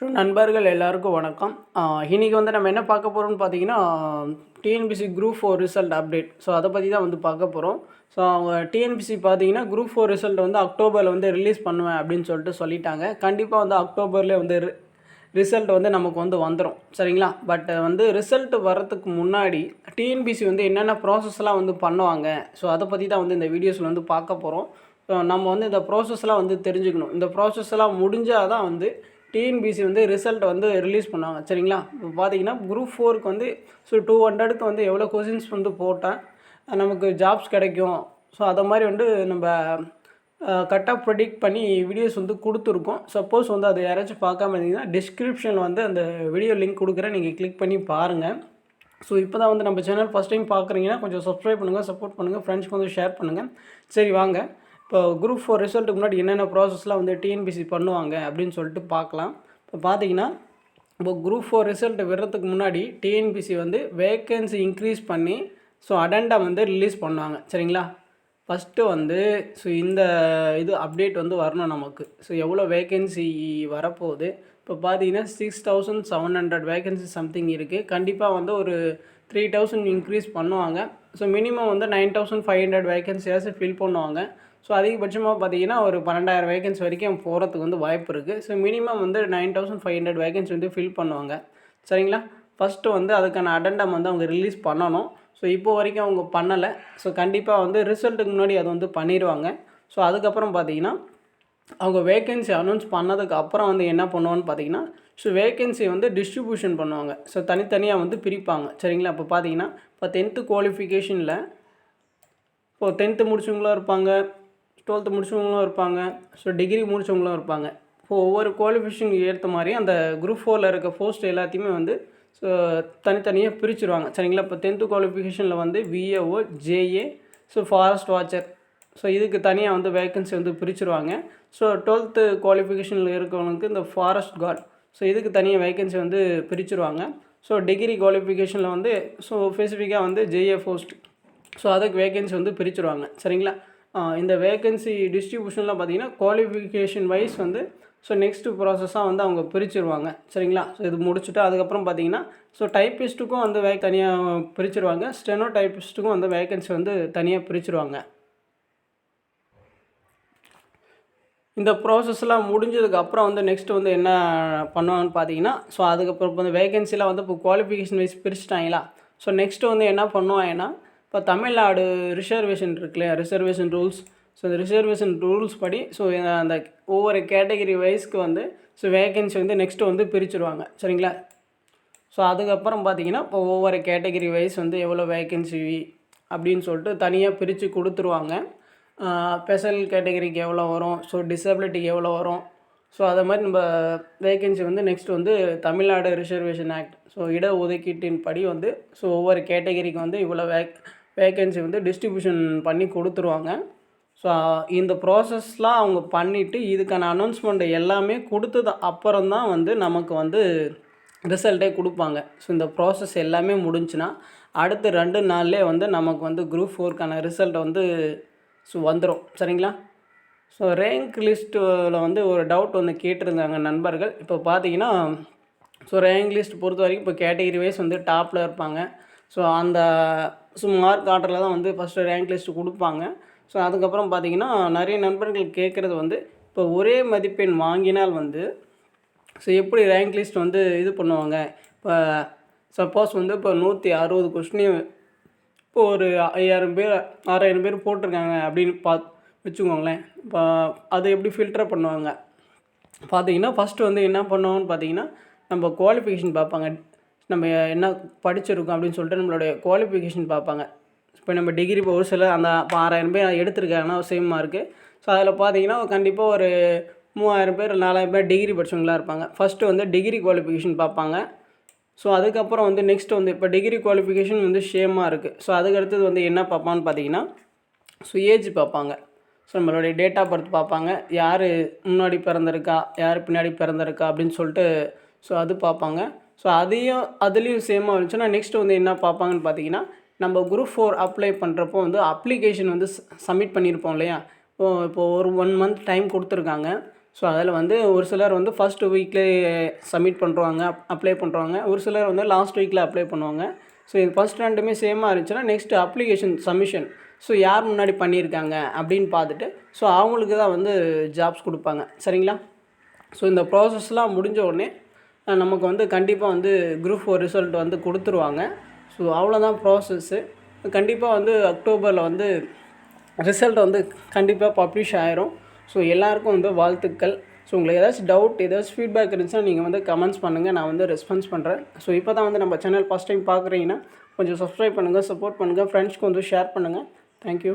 நண்பர்கள் எல்லாருக்கும் வணக்கம். இன்றைக்கி வந்து நம்ம என்ன பார்க்க போகிறோம்னு பார்த்தீங்கன்னா, TNPSC group 4 result update. So அதை பற்றி தான் வந்து பார்க்க போகிறோம். ஸோ அவங்க டிஎன்பிஎஸ்சி பார்த்தீங்கன்னா குரூப் 4 ரிசல்ட் வந்து அக்டோபரில் வந்து ரிலீஸ் பண்ணுவேன் அப்படின்னு சொல்லிட்டு சொல்லிட்டாங்க. கண்டிப்பாக வந்து அக்டோபர்லேயே வந்து ரிசல்ட் வந்து நமக்கு வந்து வந்துடும், சரிங்களா? பட் வந்து ரிசல்ட் வர்றதுக்கு முன்னாடி டிஎன்பிஎஸ்சி வந்து என்னென்ன ப்ராசஸ்லாம் வந்து பண்ணுவாங்க, ஸோ அதை பற்றி தான் வந்து இந்த வீடியோஸில் வந்து பார்க்க போகிறோம். ஸோ நம்ம வந்து இந்த ப்ராசஸ்லாம் வந்து தெரிஞ்சுக்கணும். இந்த ப்ராசஸ்லாம் முடிஞ்சால் தான் வந்து டிஎன்பிஎஸ்சி வந்து ரிசல்ட் வந்து ரிலீஸ் பண்ணுவாங்க, சரிங்களா? இப்போ பார்த்தீங்கன்னா குரூப் 4க்கு வந்து 200க்கு வந்து எவ்வளோ கொஷின்ஸ் வந்து போட்டால் நமக்கு ஜாப்ஸ் கிடைக்கும், ஸோ அதை மாதிரி வந்து நம்ம கரெக்டாக ப்ரெடிக்ட் பண்ணி வீடியோஸ் வந்து கொடுத்துருக்கோம். சப்போஸ் வந்து அதை யாராச்சும் பார்க்காம இருந்தீங்கன்னா டிஸ்கிரிப்ஷனில் வந்து அந்த வீடியோ லிங்க் கொடுக்குறேன், நீங்கள் கிளிக் பண்ணி பாருங்கள். ஸோ இப்போ தான் வந்து நம்ம சேனல் ஃபஸ்ட் டைம் பார்க்குறீங்கன்னா கொஞ்சம் சப்ஸ்கிரைப் பண்ணுங்கள், சப்போர்ட் பண்ணுங்கள், ஃப்ரெண்ட்ஸ்க்கு வந்து ஷேர் பண்ணுங்கள். சரி வாங்க, இப்போ குரூப் 4 ரிசல்ட்டுக்கு முன்னாடி என்னென்ன ப்ராசஸ்லாம் வந்து டிஎன்பிஎஸ்சி பண்ணுவாங்க அப்படின்னு சொல்லிட்டு பார்க்கலாம். இப்போ பார்த்தீங்கன்னா, இப்போ குரூப் 4 ரிசல்ட் வர்றதுக்கு முன்னாடி டிஎன்பிஎஸ்சி வந்து வேக்கன்சி இன்க்ரீஸ் பண்ணி அடெண்டா வந்து ரிலீஸ் பண்ணுவாங்க, சரிங்களா? ஃபஸ்ட்டு வந்து இந்த அப்டேட் வந்து வரணும் நமக்கு. எவ்வளோ வேக்கன்சி வரப்போகுது இப்போ பார்த்தீங்கன்னா 6700 வேக்கன்சி சம்திங் இருக்குது. கண்டிப்பாக வந்து ஒரு 3000 இன்க்ரீஸ் பண்ணுவாங்க. மினிமம் வந்து 9500 வேக்கன்சியாச்சும் ஃபில் பண்ணுவாங்க. அதிகபட்சமாக பார்த்தீங்கன்னா ஒரு 12000 வேக்கன்சி வரைக்கும் போகிறதுக்கு வந்து வாய்ப்பு இருக்குது. மினிமம் வந்து 9500 வேக்கன்சி வந்து ஃபில் பண்ணுவாங்க, சரிங்களா? ஃபஸ்ட்டு வந்து அதுக்கான அடெண்டம் வந்து அவங்க ரிலீஸ் பண்ணணும். இப்போ வரைக்கும் அவங்க பண்ணலை. கண்டிப்பாக வந்து ரிசல்ட்டுக்கு முன்னாடி அதை வந்து பண்ணிடுவாங்க. அதுக்கப்புறம் பார்த்தீங்கன்னா அவங்க வேக்கன்சி அனௌன்ஸ் பண்ணதுக்கு அப்புறம் வந்து என்ன பண்ணுவான்னு பார்த்தீங்கன்னா, வேக்கன்சி வந்து டிஸ்ட்ரிபியூஷன் பண்ணுவாங்க. தனித்தனியாக வந்து பிரிப்பாங்க, சரிங்களா? இப்போ பார்த்தீங்கன்னா இப்போ 10th குவாலிஃபிகேஷனில் இப்போது 10th முடிச்சவங்களும் இருப்பாங்க, 12th முடிச்சவங்களும் இருப்பாங்க, டிகிரி முடிச்சவங்களும் இருப்பாங்க. ஒவ்வொரு குவாலிஃபிகேஷனுக்கு ஏற்ற மாதிரி அந்த குரூப் 4ல் இருக்க போஸ்ட் எல்லாத்தையுமே வந்து தனித்தனியாக பிரிச்சுருவாங்க, சரிங்களா? இப்போ 10th குவாலிஃபிகேஷனில் வந்து விஏஓ, ஜேஏ, ஃபாரஸ்ட் வாட்சர், இதுக்கு தனியாக வந்து வேக்கன்சி வந்து பிரிச்சுருவாங்க. 12th குவாலிஃபிகேஷனில் இருக்கவங்களுக்கு இந்த ஃபாரஸ்ட் கார்டு, இதுக்கு தனியாக வேக்கன்சி வந்து பிரிச்சுருவாங்க. டிகிரி குவாலிஃபிகேஷனில் வந்து ஸ்பெசிஃபிக்காக வந்து ஜேஏ போஸ்ட், அதுக்கு வேக்கன்சி வந்து பிரிச்சுருவாங்க, சரிங்களா? இந்த வேக்கன்சி டிஸ்ட்ரிபியூஷனில் பார்த்தீங்கன்னா குவாலிஃபிகேஷன் வைஸ் வந்து நெக்ஸ்ட்டு ப்ராசஸாக வந்து அவங்க பிரிச்சுருவாங்க, சரிங்களா? இது முடிச்சுட்டு அதுக்கப்புறம் பார்த்தீங்கன்னா டைப்பிஸ்ட்டுக்கும் வந்து தனியாக பிரிச்சுருவாங்க. ஸ்டெனோ டைப்பிஸ்ட்டுக்கும் வந்து வேக்கன்சி வந்து தனியாக பிரிச்சுருவாங்க. இந்த ப்ராசஸ்லாம் முடிஞ்சதுக்கப்புறம் வந்து நெக்ஸ்ட்டு வந்து என்ன பண்ணுவாங்கன்னு பார்த்தீங்கன்னா, அதுக்கப்புறம் இப்போ வந்து வேகன்சிலாம் வந்து இப்போ குவாலிஃபிகேஷன் வைஸ் பிரிச்சுட்டாங்களா, நெக்ஸ்ட்டு வந்து என்ன பண்ணுவாங்கன்னா, இப்போ தமிழ்நாடு ரிசர்வேஷன் இருக்கு இல்லையா, ரிசர்வேஷன் ரூல்ஸ், இந்த ரிசர்வேஷன் ரூல்ஸ் படி அந்த ஒவ்வொரு கேட்டகரி வைஸ்க்கு வந்து வேகன்சி வந்து நெக்ஸ்ட்டு வந்து பிரிச்சுருவாங்க, சரிங்களா? அதுக்கப்புறம் பார்த்தீங்கன்னா இப்போ ஒவ்வொரு கேட்டகரி வைஸ் வந்து எவ்வளோ வேகன்சி அப்படின்னு சொல்லிட்டு தனியாக பிரித்து கொடுத்துருவாங்க. ஸ்பெஷல் கேட்டகரிக்கு எவ்வளோ வரும், டிசபிலிட்டிக்கு எவ்வளோ வரும், அதை மாதிரி நம்ம வேகன்சி வந்து நெக்ஸ்ட் வந்து தமிழ்நாடு ரிசர்வேஷன் ஆக்ட், இடஒதுக்கீட்டின் படி வந்து ஒவ்வொரு கேட்டகரிக்கு வந்து இவ்வளோ வேகன்சி வந்து டிஸ்ட்ரிபியூஷன் பண்ணி கொடுத்துருவாங்க. இந்த ப்ராசஸ்லாம் அவங்க பண்ணிவிட்டு இதுக்கான அனௌன்ஸ்மெண்ட் எல்லாமே கொடுத்தது அப்புறம் தான் வந்து நமக்கு வந்து ரிசல்ட்டே கொடுப்பாங்க. இந்த ப்ராசஸ் எல்லாமே முடிஞ்சுன்னா அடுத்த 2 நாள்லேயே வந்து நமக்கு வந்து குரூப் 4க்கான ரிசல்ட்டை வந்து வந்துடும், சரிங்களா? ரேங்க் லிஸ்ட்டில் வந்து ஒரு டவுட் வந்து கேட்டிருந்தாங்க நண்பர்கள். இப்போ பார்த்தீங்கன்னா ரேங்க் லிஸ்ட் பொறுத்த வரைக்கும் இப்போ கேட்டகரி வைஸ் வந்து டாப்பில் இருப்பாங்க. அந்த மார்க் ஆர்டரில் தான் வந்து ஃபஸ்ட்டு ரேங்க் லிஸ்ட்டு கொடுப்பாங்க. அதுக்கப்புறம் பார்த்தீங்கன்னா நிறைய நண்பர்கள் கேட்குறது வந்து இப்போ ஒரே மதிப்பெண் வாங்கினால் வந்து எப்படி ரேங்க் லிஸ்ட் வந்து இது பண்ணுவாங்க. இப்போ சப்போஸ் வந்து இப்போ 160 கொஸ்டினையும் இப்போ ஒரு 5000 பேர் 6000 பேர் போட்டிருக்காங்க அப்படின்னு வச்சுக்கோங்களேன். இப்போ அதை எப்படி ஃபில்டர் பண்ணுவாங்க பார்த்தீங்கன்னா, ஃபஸ்ட்டு வந்து என்ன பண்ணுவாங்கன்னு பார்த்தீங்கன்னா, நம்ம குவாலிஃபிகேஷன் பார்ப்பாங்க. நம்ம என்ன படிச்சிருக்கோம் அப்படின்னு சொல்லிட்டு நம்மளுடைய குவாலிஃபிகேஷன் பார்ப்பாங்க. இப்போ நம்ம டிகிரி இப்போ ஒரு சில அந்த 6000 பேர் எடுத்திருக்காங்கன்னா சேம் மார்க்கு, அதில் பார்த்தீங்கன்னா கண்டிப்பாக ஒரு 3000 பேர் 4000 பேர் டிகிரி படித்தவங்களா இருப்பாங்க. ஃபஸ்ட்டு வந்து டிகிரி குவாலிஃபிகேஷன் பார்ப்பாங்க. அதுக்கப்புறம் வந்து நெக்ஸ்ட் வந்து இப்போ டிகிரி குவாலிஃபிகேஷன் வந்து சேமாக இருக்குது. அதுக்கடுத்தது வந்து என்ன பார்ப்பான்னு பார்த்தீங்கன்னா ஏஜ் பார்ப்பாங்க. நம்மளுடைய டேட் ஆஃப் பர்த் பார்ப்பாங்க. யார் முன்னாடி பிறந்திருக்கா, யார் பின்னாடி பிறந்திருக்கா அப்படின்னு சொல்லிட்டு அது பார்ப்பாங்க. அதுலேயும் சேமாக இருந்துச்சுன்னா நெக்ஸ்ட்டு வந்து என்ன பார்ப்பாங்கன்னு பார்த்தீங்கன்னா, நம்ம குரூப் 4 அப்ளை பண்ணுறப்போ வந்து அப்ளிகேஷன் வந்து சப்மிட் பண்ணியிருப்போம் இல்லையா, இப்போ ஒரு 1 மந்த் டைம் கொடுத்துருக்காங்க. ஸோ அதில் வந்து ஒரு சிலர் வந்து ஃபர்ஸ்ட் வீக்லேயே சப்மிட் பண்ணுறாங்க, அப்ளை பண்ணுறாங்க. ஒரு சிலர் வந்து லாஸ்ட் வீக்கில் அப்ளை பண்ணுவாங்க. ஸோ இது ஃபஸ்ட் ரெண்டுமே சேமாக இருந்துச்சுன்னா நெக்ஸ்ட் அப்ளிகேஷன் சப்மிஷன். ஸோ யார் முன்னாடி பண்ணியிருக்காங்க அப்படின்னு பார்த்துட்டு ஸோ அவங்களுக்கு தான் வந்து ஜாப்ஸ் கொடுப்பாங்க. சரிங்களா? ஸோ இந்த ப்ராசஸ்லாம் முடிஞ்ச உடனே நமக்கு வந்து கண்டிப்பாக வந்து குரூப் 4 ரிசல்ட் வந்து கொடுத்துருவாங்க. ஸோ அவ்வளோதான் ப்ராசஸ்ஸு. கண்டிப்பாக வந்து அக்டோபரில் வந்து ரிசல்ட் வந்து கண்டிப்பாக பப்ளிஷ் ஆயிரும். ஸோ எல்லாருக்கும் வந்து வாழ்த்துக்கள். ஸோ உங்களுக்கு ஏதாச்சும் டவுட், ஏதாச்சும் ஃபீட்பேக் இருந்துச்சுன்னா நீங்கள் வந்து கமெண்ட்ஸ் பண்ணுங்கள், நான் வந்து ரெஸ்பான்ஸ் பண்ணுறேன். ஸோ இப்போ தான் வந்து நம்ம சேனல் ஃபஸ்ட் டைம் பார்க்குறீங்கன்னா கொஞ்சம் சப்ஸ்கிரைப் பண்ணுங்கள், சப்போர்ட் பண்ணுங்கள், ஃப்ரெண்ட்ஸ்க்கு வந்து ஷேர் பண்ணுங்கள். தேங்க்யூ.